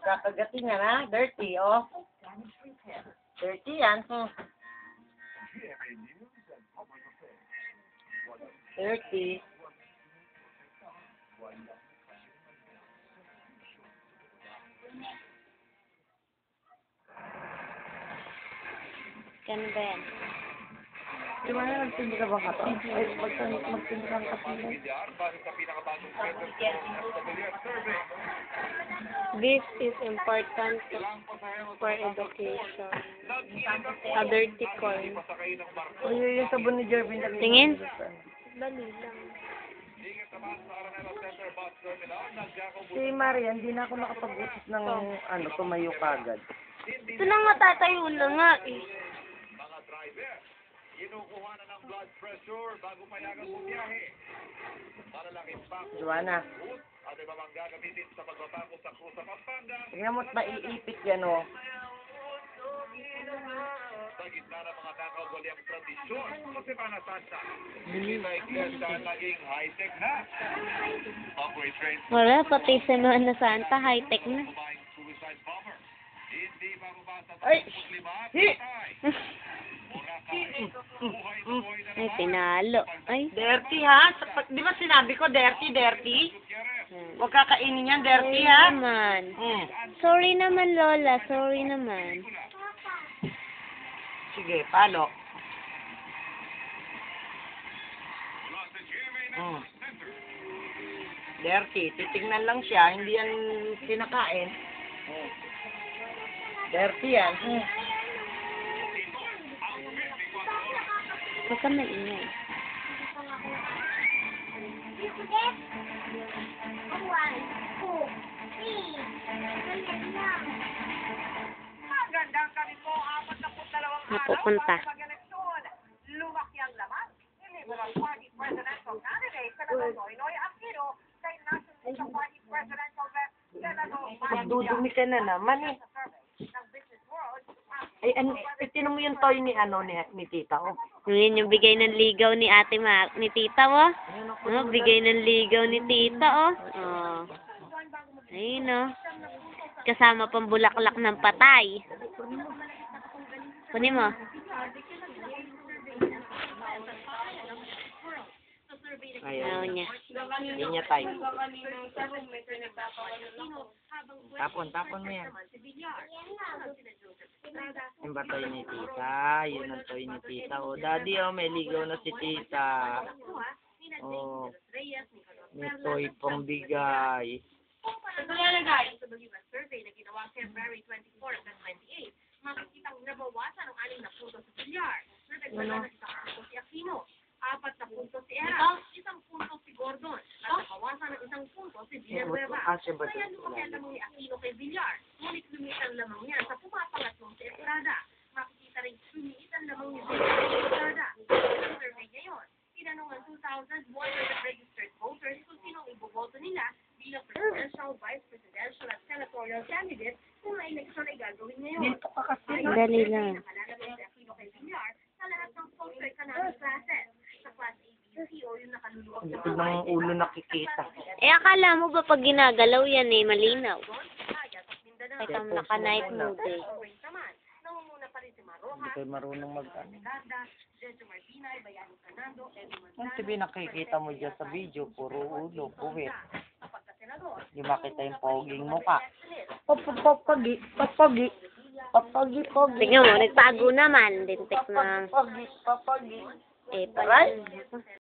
Kakagating nga na. Dirty, oh. Dirty yan. Dirty. Ganun ba yan? Di ba na nagtindi ka ba ka to? Ay, magtindi ka ka pala. This is important for education. A dirty coin. Uy, yung sabon ni Jervin. Tingin? Dali lang. Si Maria, hindi na ako nakapag-usap ng tumayo kagad. Ito na nga, tatayo na nga eh. Mga driver, kinukuha na ng blood pressure bago payagan mo biyahe. Para lang impact Joanna, at iba bang gagamitin sa pagbabako sa Cruz sa Pampanga. tingnan mo't maiipit yan, oh. Sa gitna ng mga nakawaliang tradisyon sa Semana Santa. Hindi na ikita naging high-tech na. Operate trains Wala, pati Semana Santa, high-tech na. kumain suicide bomber. Hindi bababa sa Ay! 25 Hi! patay. Boracay, buhay na buhay na Ay, naman. pinalo. Ay. Dirty, ha? Di ba sinabi ko, dirty, dirty? Huwag kakainin yan, dirty, Sorry ha? naman. Hmm. Sorry naman, Lola. Sorry naman. Sige, palo. Hmm. Dirty. Titignan lang siya, hindi yan kinakain. Hmm. Dirty yan. Hmm. Huwag ka maingay. Magandang kami po, 42 Napupunta. mag-eleksyon. Lumaki ang laman. Liberal Party presidential candidate Senador Noynoy Aquino kay National Party presidential rep Senador Magdudumi ka na naman, eh. ng Business World. Ay, tinan mo yung toy ni tita, oh. Yun yung bigay ng ligaw ni ate ni tita, oh. Oh, bigay ng ligaw ni tita, oh. Oh. Ayun, oh. Kasama pang bulaklak ng patay. Kunin mo. Ayaw niya. Hindi niya tayo. Tapon mo yan. Yung ba toy ni tita? Yun ang toy ni tita. Oh, daddy, oh, may ligaw na si tita. Oh, may toy pang bigay. Ito na guys, sa US survey na ginawa February 24 at 28, makikitang nabawasan ang 6 na puntos sa bilyar. Nadagdagan ng 1 punto si Aquino, 4 na puntos si Era, 1 punto si Gordon, at nabawasan ng 1 punto si Villanueva. Kaya lumaki ang lamang ni Aquino kay Villar, ngunit lumit ang lamang niya sa pumapangatlong si Estrada. Makikita rin lumiit ang lamang ni Villar sa Estrada. Sa survey ngayon, tinanong ang 2,100 registered voters kung sino ang iboboto nila bilang presidential, vice presidential at senatorial candidate kung na eleksyon ay gagawin ngayon. Dito ka kasi. Dali lang. Nakalalaman si Aquino kay Villar sa lahat ng post-economic classes. Sa class A, B, C o yung nakaluluwag sa Dito ng ulo nakikita. Eh, akala mo ba pag ginagalaw yan eh, malinaw? Ito, naka-night mode eh. Nangunguna pa rin si Maroja, Hindi kayo marunong mag-ano. Garda, Jenjo Martinay, Bayani Fernando, Eddie Ang Manzano, TV nakikita mo dyan sa video, puro ulo, puwit. kapag kasenador, Hindi makita yung poging mukha. Papagi. Papagi. Tingnan mo, nagtago naman. Lintik na. Papagi. Eh, pala.